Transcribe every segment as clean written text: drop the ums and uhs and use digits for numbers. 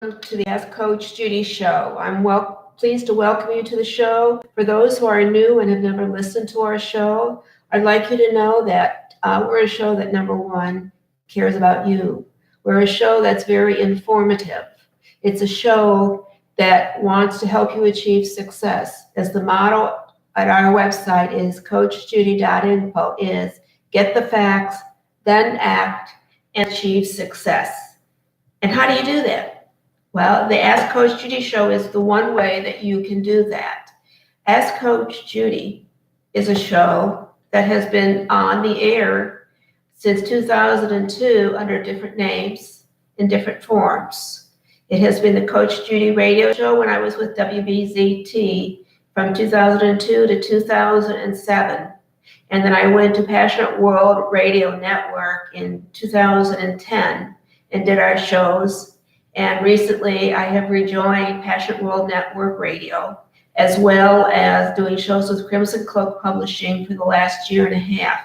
To the Ask Coach Judy show. I'm pleased to welcome you to the show. For those who are new and have never listened to our show, I'd like you to know that we're a show that, number one, cares about you. We're a show that's very informative. It's a show that wants to help you achieve success. As the motto at our website is CoachJudy.info is get the facts, then act, and achieve success. And how do you do that? Well, the Ask Coach Judy show is the one way that you can do that. Ask Coach Judy is a show that has been on the air since 2002 under different names in different forms. It has been the Coach Judy radio show when I was with WBZT from 2002 to 2007. And then I went to Passionate World Radio Network in 2010 and did our shows. And recently, I have rejoined Passionate World Network Radio, as well as doing shows with Crimson Cloak Publishing for the last year and a half.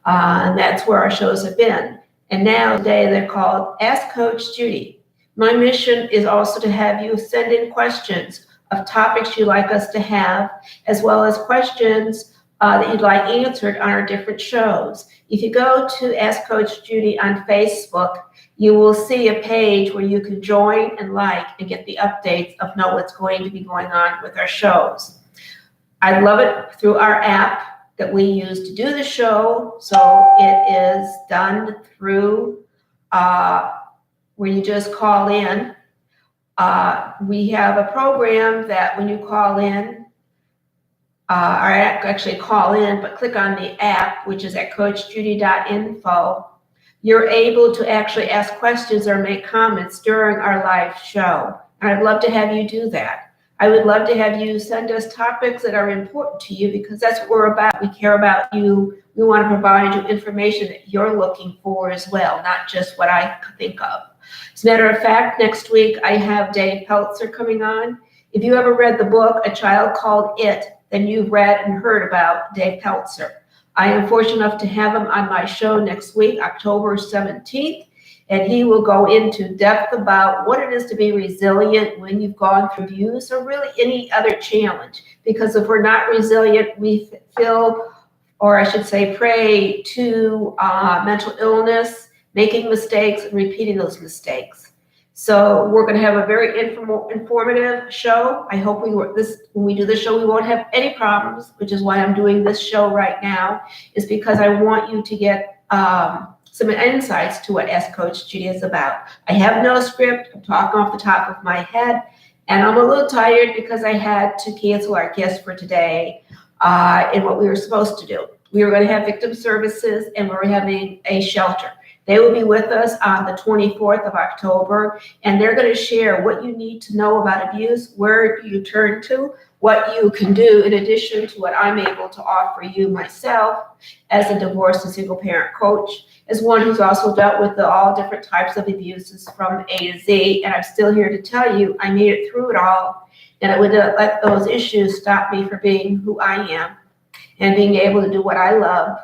And that's where our shows have been. And now, today, they're called Ask Coach Judy. My mission is also to have you send in questions of topics you'd like us to have, as well as questions that you'd like answered on our different shows. If you go to Ask Coach Judy on Facebook, you will see a page where you can join and like and get the updates of know what's going to be going on with our shows. I love it through our app that we use to do the show. So it is done through where you just call in. We have a program that when you call in, or actually call in, but click on the app, which is at CoachJudy.info. You're able to actually ask questions or make comments during our live show. And I'd love to have you do that. I would love to have you send us topics that are important to you because that's what we're about. We care about you. We want to provide you information that you're looking for as well, not just what I think of. As a matter of fact, next week I have Dave Peltzer coming on. If you ever read the book, A Child Called It, then you've read and heard about Dave Peltzer. I am fortunate enough to have him on my show next week, October 17th, and he will go into depth about what it is to be resilient when you've gone through abuse or really any other challenge. Because if we're not resilient, we feel, or I should say, prey to mental illness, making mistakes, and repeating those mistakes. So we're going to have a very informative show. I hope when we do this show, we won't have any problems, which is why I'm doing this show right now, is because I want you to get some insights to what Ask Coach Judy is about. I have no script. I'm talking off the top of my head, and I'm a little tired because I had to cancel our guest for today in what we were supposed to do. We were going to have victim services, and we were having a shelter. They will be with us on the 24th of October, and they're going to share what you need to know about abuse, where you turn to, what you can do in addition to what I'm able to offer you myself as a divorced and single parent coach, as one who's also dealt with all different types of abuses from A to Z. And I'm still here to tell you I made it through it all, and I would not let those issues stop me from being who I am and being able to do what I love.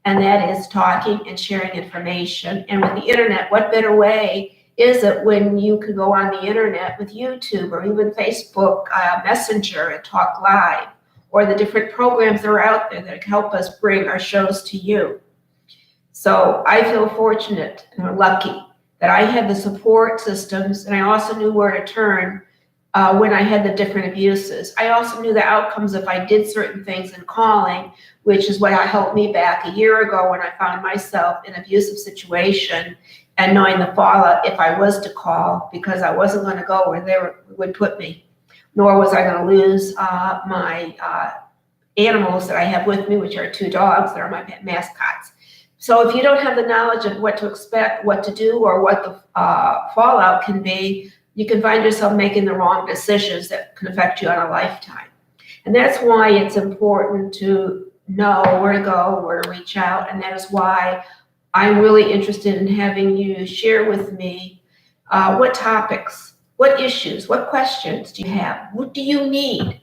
And that is talking and sharing information. And with the internet, what better way is it when you can go on the internet with YouTube or even Facebook Messenger and talk live, or the different programs that are out there that help us bring our shows to you. So I feel fortunate and lucky that I had the support systems, and I also knew where to turn when I had the different abuses. I also knew the outcomes if I did certain things in calling, which is what held me back a year ago when I found myself in an abusive situation and knowing the fallout if I was to call, because I wasn't going to go where they would put me, nor was I going to lose my animals that I have with me, which are 2 dogs that are my pet mascots. So if you don't have the knowledge of what to expect, what to do, or what the fallout can be, you can find yourself making the wrong decisions that can affect you on a lifetime. And that's why it's important to know where to go, where to reach out. And that is why I'm really interested in having you share with me what topics, what issues, what questions do you have? What do you need?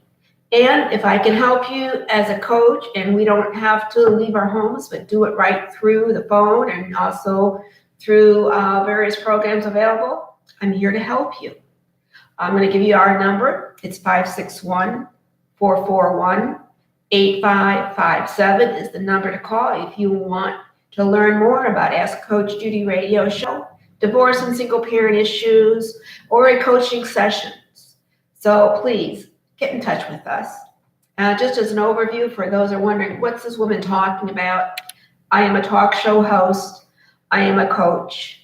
And if I can help you as a coach, and we don't have to leave our homes, but do it right through the phone and also through various programs available, I'm here to help you. I'm going to give you our number. It's 561-441-8557 is the number to call if you want to learn more about Ask Coach Judy radio show, divorce and single parent issues, or a coaching sessions. So please get in touch with us. Just as an overview for those who are wondering, what's this woman talking about? I am a talk show host. I am a coach.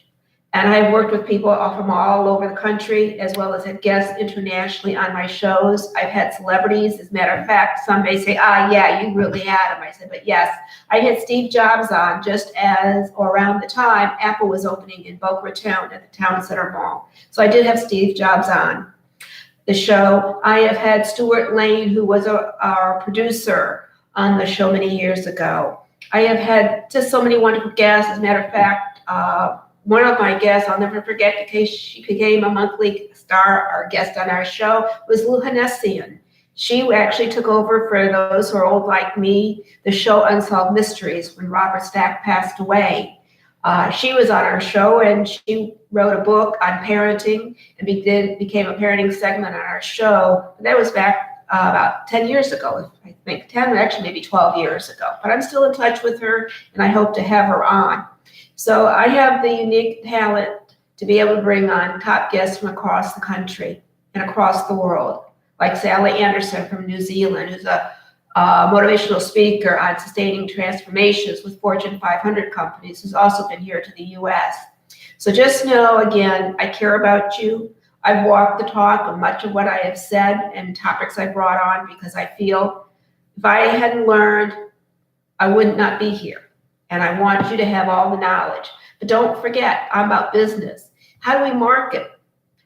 And I've worked with people from all over the country, as well as had guests internationally on my shows. I've had celebrities. As a matter of fact, some may say, yeah, you really had them. I said, but yes, I had Steve Jobs on just as, or around the time, Apple was opening in Boca Raton at the Town Center Mall. So I did have Steve Jobs on the show. I have had Stuart Lane, who was our producer on the show many years ago. I have had just so many wonderful guests. As a matter of fact, one of my guests, I'll never forget, because she became a monthly star, our guest on our show, was Lou Hennessian. She actually took over, for those who are old like me, the show Unsolved Mysteries when Robert Stack passed away. She was on our show, and she wrote a book on parenting and became a parenting segment on our show. That was back about 10 years ago, I think, 10, actually maybe 12 years ago. But I'm still in touch with her, and I hope to have her on. So I have the unique talent to be able to bring on top guests from across the country and across the world, like Sally Anderson from New Zealand, who's a motivational speaker on sustaining transformations with Fortune 500 companies, who's also been here to the U.S. So just know, again, I care about you. I've walked the talk of much of what I have said and topics I brought on, because I feel if I hadn't learned, I would not be here. And I want you to have all the knowledge. But don't forget, I'm about business. How do we market?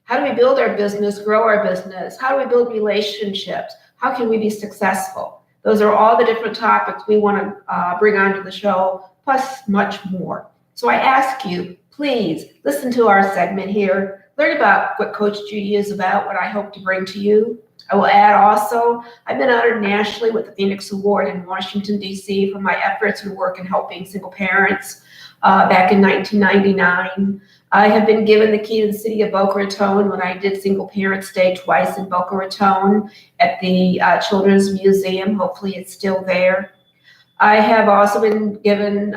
How do we build our business, grow our business? How do we build relationships? How can we be successful? Those are all the different topics we want to bring onto the show, plus much more. So I ask you, please listen to our segment here. Learn about what Coach Judy is about, what I hope to bring to you. I will add also, I've been honored nationally with the Phoenix Award in Washington, D.C. for my efforts and work in helping single parents back in 1999. I have been given the key to the city of Boca Raton when I did Single Parents Day twice in Boca Raton at the Children's Museum. Hopefully it's still there. I have also been been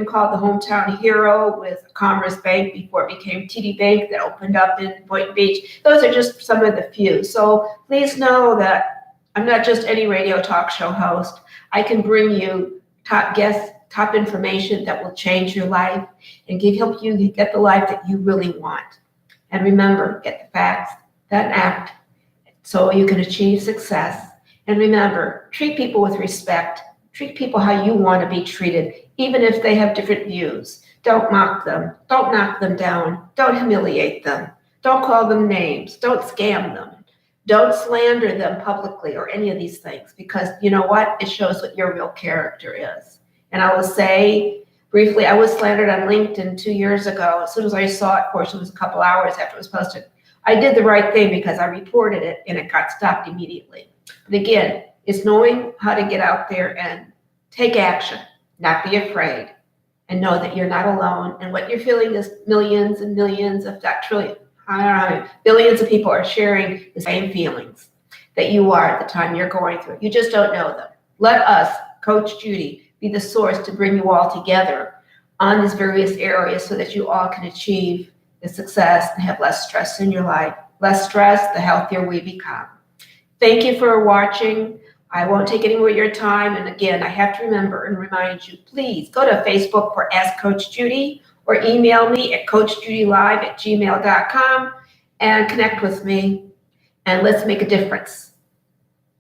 called the hometown hero with Commerce Bank before it became TD Bank that opened up in Boynton Beach. Those are just some of the few. So please know that I'm not just any radio talk show host. I can bring you top guests, top information that will change your life and help you get the life that you really want. And remember, get the facts, then act so you can achieve success. And remember, treat people with respect. Treat people how you want to be treated, even if they have different views. Don't mock them. Don't knock them down. Don't humiliate them. Don't call them names. Don't scam them. Don't slander them publicly or any of these things, because you know what? It shows what your real character is. And I will say briefly, I was slandered on LinkedIn 2 years ago. As soon as I saw it, of course, it was a couple hours after it was posted. I did the right thing because I reported it and it got stopped immediately. But again, it's knowing how to get out there and take action, not be afraid, and know that you're not alone. And what you're feeling is millions and millions, if not trillions, billions of people are sharing the same feelings that you are at the time you're going through. You just don't know them. Let us, Coach Judy, be the source to bring you all together on these various areas so that you all can achieve the success and have less stress in your life. Less stress, the healthier we become. Thank you for watching. I won't take any more of your time. And again, I have to remember and remind you, please go to Facebook for Ask Coach Judy or email me at CoachJudyLive@gmail.com and connect with me, and let's make a difference.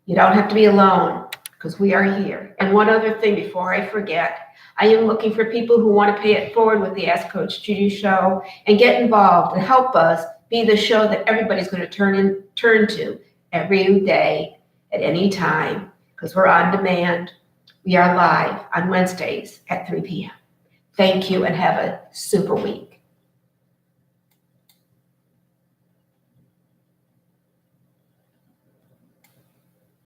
You don't have to be alone, because we are here. And one other thing before I forget, I am looking for people who want to pay it forward with the Ask Coach Judy show and get involved and help us be the show that everybody's going to turn to every day at any time, because we're on demand. We are live on Wednesdays at 3 p.m. Thank you and have a super week.